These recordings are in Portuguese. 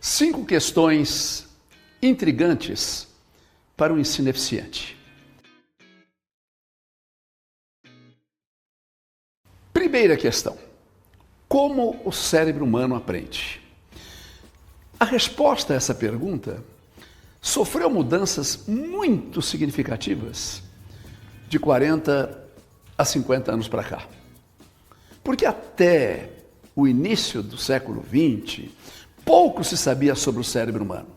5 questões intrigantes para um ensino eficiente. Primeira questão: como o cérebro humano aprende? A resposta a essa pergunta sofreu mudanças muito significativas de 40 a 50 anos para cá. Porque até o início do século XX, pouco se sabia sobre o cérebro humano.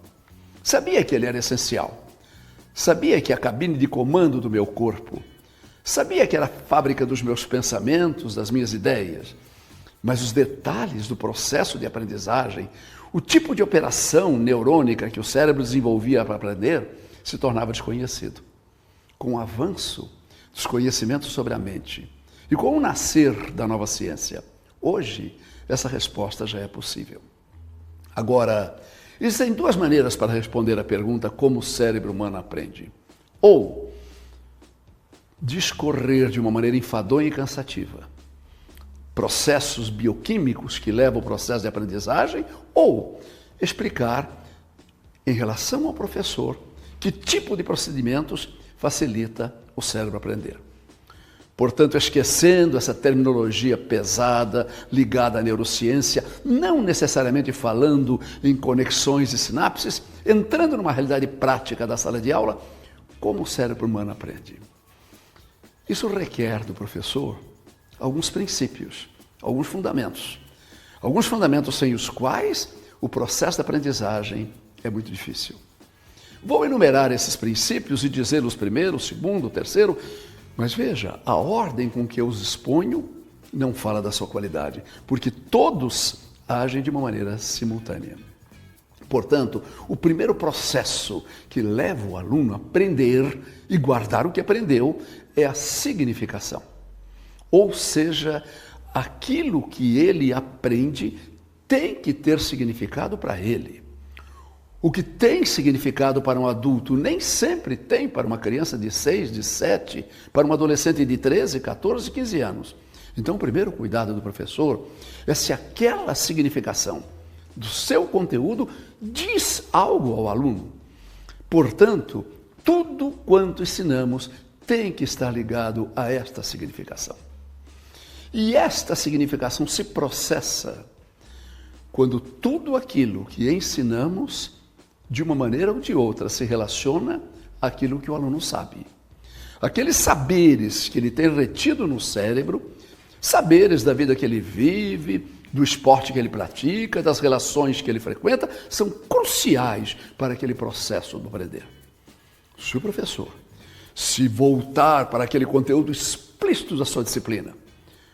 Sabia que ele era essencial. Sabia que a cabine de comando do meu corpo. Sabia que era a fábrica dos meus pensamentos, das minhas ideias. Mas os detalhes do processo de aprendizagem, o tipo de operação neurônica que o cérebro desenvolvia para aprender, se tornava desconhecido. Com o avanço dos conhecimentos sobre a mente e com o nascer da nova ciência, hoje essa resposta já é possível. Agora, existem 2 maneiras para responder a pergunta como o cérebro humano aprende. Ou discorrer de uma maneira enfadonha e cansativa processos bioquímicos que levam ao processo de aprendizagem, ou explicar, em relação ao professor, que tipo de procedimentos facilita o cérebro aprender. Portanto, esquecendo essa terminologia pesada, ligada à neurociência, não necessariamente falando em conexões e sinapses, entrando numa realidade prática da sala de aula, como o cérebro humano aprende. Isso requer do professor alguns princípios, alguns fundamentos sem os quais o processo de aprendizagem é muito difícil. Vou enumerar esses princípios e dizê-los primeiro, segundo, terceiro, mas veja, a ordem com que eu os exponho não fala da sua qualidade, porque todos agem de uma maneira simultânea. Portanto, o primeiro processo que leva o aluno a aprender e guardar o que aprendeu é a significação. Ou seja, aquilo que ele aprende tem que ter significado para ele. O que tem significado para um adulto nem sempre tem para uma criança de 6, de 7, para um adolescente de 13, 14, 15 anos. Então, o primeiro cuidado do professor é se aquela significação do seu conteúdo diz algo ao aluno. Portanto, tudo quanto ensinamos tem que estar ligado a esta significação. E esta significação se processa quando tudo aquilo que ensinamos, de uma maneira ou de outra, se relaciona àquilo que o aluno sabe. Aqueles saberes que ele tem retido no cérebro, saberes da vida que ele vive, do esporte que ele pratica, das relações que ele frequenta, são cruciais para aquele processo do aprender. Se o professor se voltar para aquele conteúdo explícito da sua disciplina,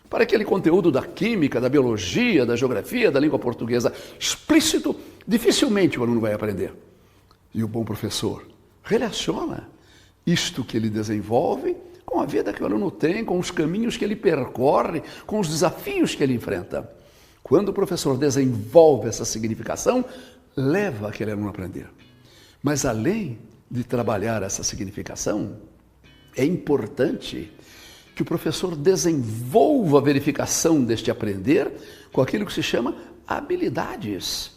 para aquele conteúdo da química, da biologia, da geografia, da língua portuguesa explícito, dificilmente o aluno vai aprender. E o bom professor relaciona isto que ele desenvolve com a vida que o aluno tem, com os caminhos que ele percorre, com os desafios que ele enfrenta. Quando o professor desenvolve essa significação, leva aquele aluno a aprender. Mas além de trabalhar essa significação, é importante que o professor desenvolva a verificação deste aprender com aquilo que se chama habilidades.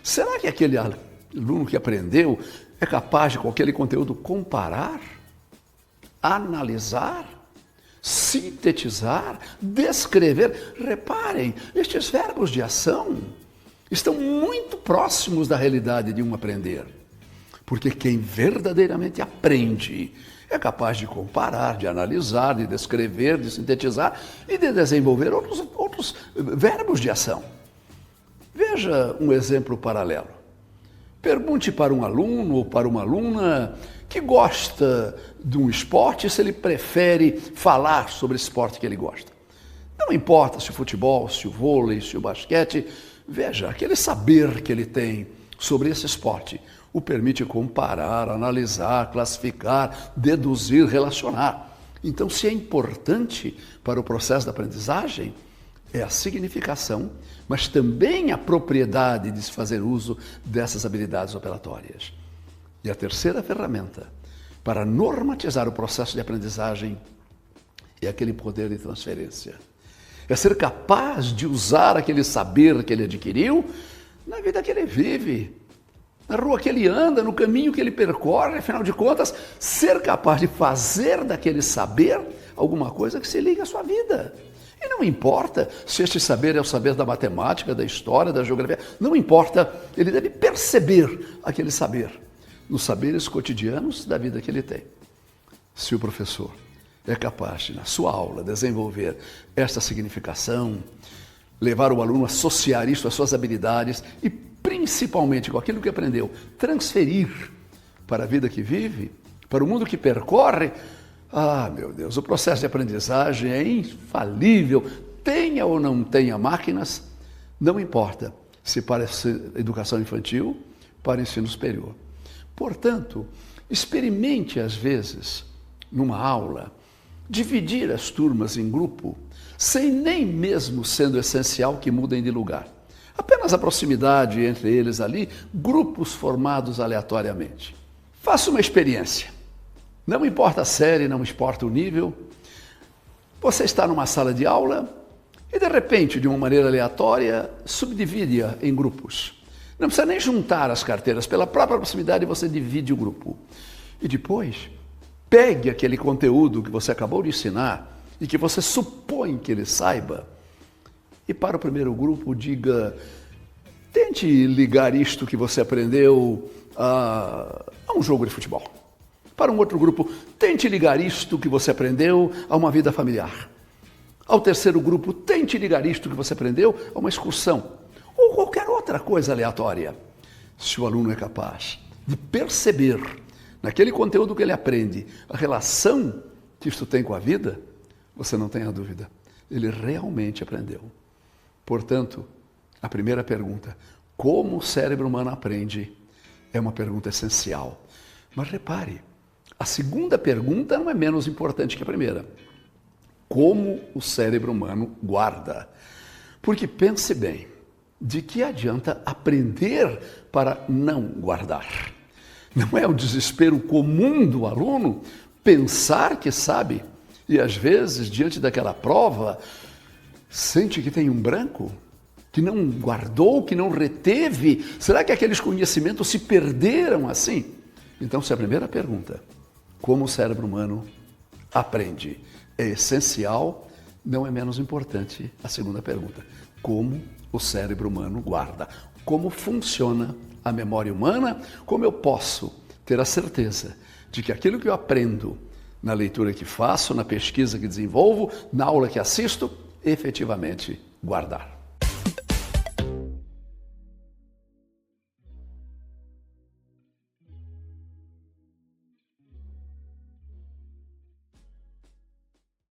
Será que aquele aluno que aprendeu é capaz de, com aquele conteúdo, comparar, analisar, sintetizar, descrever? Reparem, estes verbos de ação estão muito próximos da realidade de um aprender. Porque quem verdadeiramente aprende é capaz de comparar, de analisar, de descrever, de sintetizar e de desenvolver outros verbos de ação. Veja um exemplo paralelo. Pergunte para um aluno ou para uma aluna que gosta de um esporte se ele prefere falar sobre o esporte que ele gosta. Não importa se o futebol, se o vôlei, se o basquete, veja, aquele saber que ele tem sobre esse esporte o permite comparar, analisar, classificar, deduzir, relacionar. Então, se é importante para o processo da aprendizagem, é a significação, mas também a propriedade de se fazer uso dessas habilidades operatórias. E a terceira ferramenta para normatizar o processo de aprendizagem é aquele poder de transferência. É ser capaz de usar aquele saber que ele adquiriu na vida que ele vive, na rua que ele anda, no caminho que ele percorre, afinal de contas, ser capaz de fazer daquele saber alguma coisa que se ligue à sua vida. E não importa se este saber é o saber da matemática, da história, da geografia, não importa, ele deve perceber aquele saber nos saberes cotidianos da vida que ele tem. Se o professor é capaz de, na sua aula, desenvolver esta significação, levar o aluno a associar isso às suas habilidades e, principalmente com aquilo que aprendeu, transferir para a vida que vive, para o mundo que percorre, meu Deus, o processo de aprendizagem é infalível. Tenha ou não tenha máquinas, não importa se para a educação infantil, para o ensino superior. Portanto, experimente às vezes, numa aula, dividir as turmas em grupo, sem nem mesmo sendo essencial que mudem de lugar. Apenas a proximidade entre eles ali, grupos formados aleatoriamente. Faça uma experiência. Não importa a série, não importa o nível. Você está numa sala de aula e, de repente, de uma maneira aleatória, subdivide-a em grupos. Não precisa nem juntar as carteiras. Pela própria proximidade, você divide o grupo. E depois, pegue aquele conteúdo que você acabou de ensinar e que você supõe que ele saiba, e para o primeiro grupo diga, tente ligar isto que você aprendeu a um jogo de futebol. Para um outro grupo, tente ligar isto que você aprendeu a uma vida familiar. Ao terceiro grupo, tente ligar isto que você aprendeu a uma excursão, ou qualquer outra coisa aleatória. Se o aluno é capaz de perceber, naquele conteúdo que ele aprende, a relação que isto tem com a vida, você não tenha dúvida, ele realmente aprendeu. Portanto, a primeira pergunta, como o cérebro humano aprende, é uma pergunta essencial. Mas repare, a segunda pergunta não é menos importante que a primeira. Como o cérebro humano guarda? Porque pense bem, de que adianta aprender para não guardar? Não é o desespero comum do aluno pensar que sabe e, às vezes, diante daquela prova, sente que tem um branco, que não guardou, que não reteve? Será que aqueles conhecimentos se perderam assim? Então, se a primeira pergunta, como o cérebro humano aprende, é essencial, não é menos importante a segunda pergunta, como o cérebro humano guarda? Como funciona a memória humana? Como eu posso ter a certeza de que aquilo que eu aprendo na leitura que faço, na pesquisa que desenvolvo, na aula que assisto, efetivamente guardar?